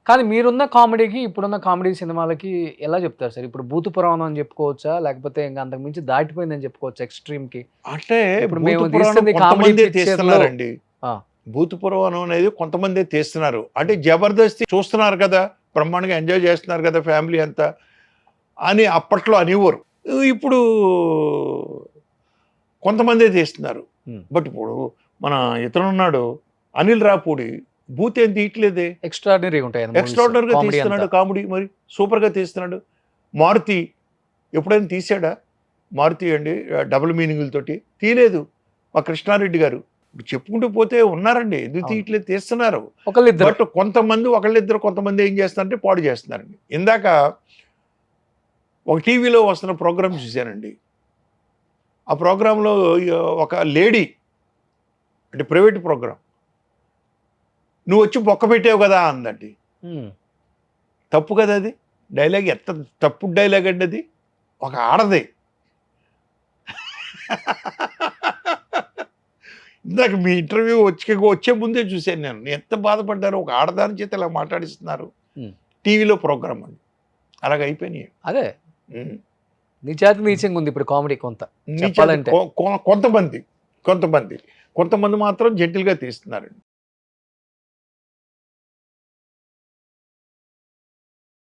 కానీ మీరున్న కామెడీకి, ఇప్పుడున్న కామెడీ సినిమాలకి ఎలా చెప్తారు సార్? ఇప్పుడు భూత పురాణం అని చెప్పుకోవచ్చా? లేకపోతే ఇంక అంతకు మించి దాటిపోయిందని చెప్పుకోవచ్చా ఎక్స్‌ట్రీమ్‌కి? అంటే ఇప్పుడు భూత మేము పురాణం తీస్తుంది కామెడీ కొంతమందే పిక్చర్‌లో తీస్తున్నారండి. ఆ! భూత పురాణం అనేది కొంతమందే తీస్తున్నారు. అంటే జబర్దస్త్ చూస్తున్నారు కదా! బ్రహ్మాండంగా ఎంజాయ్ చేస్తున్నారు కదా! ఫ్యామిలీ అంతా అని అప్పట్లో అనేవారు. ఇప్పుడు కొంతమందే తీస్తున్నారు. హ్మ్. బట్ ఇప్పుడు మన ఇతనున్నాడు అనిల్ రాపూడి భూత్ ఏం తీయట్లేదే. ఎక్స్‌ట్రార్డినరీగా ఉంటాయి ఆయన మూవీస్. ఎక్స్ట్రార్డినరీగా కామెడీ అంతా. తీస్తున్నాడు కామెడీ మరి. సూపర్‌గా తీస్తున్నాడు. మారుతి ఎప్పుడైనా తీసాడా? మారుతి అండి డబుల్ మీనింగులతోటి తీయలేదు. మా కృష్ణారెడ్డి గారు. ఇప్పుడు చెప్పుకుంటూ పోతే ఉన్నారండి. ఎందుకు అవును. తీయట్లేదు తీస్తున్నారు. ఒకళ్ళిద్దరు. బట్ కొంతమంది ఒకళ్ళిద్దరు కొంతమంది ఏం చేస్తారంటే పాడు చేస్తున్నారండి. ఇందాక ఒక టీవీలో వస్తున్న ప్రోగ్రామ్ చూశానండి. ఆ ప్రోగ్రామ్‌లో ఒక లేడీ అంటే ప్రైవేట్ ప్రోగ్రామ్. "నువ్వొచ్చి బొక్క పెట్టావు కదా!" అందండి. హ్మ్. తప్పు కదా అది. డైలాగ్ ఎంత తప్పుడు డైలాగ్ అండి అది. ఒక ఆడది. ఇందాక మీ ఇంటర్వ్యూ వచ్చే ముందే చూశాను నేను. ఎంత బాధపడ్డారో ఒక ఆడదాని చేత ఇలా మాట్లాడిస్తున్నారు. హ్మ్. టీవీలో ప్రోగ్రామ్ అండి. అలాగ అయిపోయినాయి. అదే. హ్మ్. నీచాతి నీచంగా ఉంది ఇప్పుడు కామెడీ కొంత. నీచేత చెప్పాలంటే. కొంతమంది. కొంతమంది మాత్రం జెంటిల్‌గా తీస్తున్నారండి.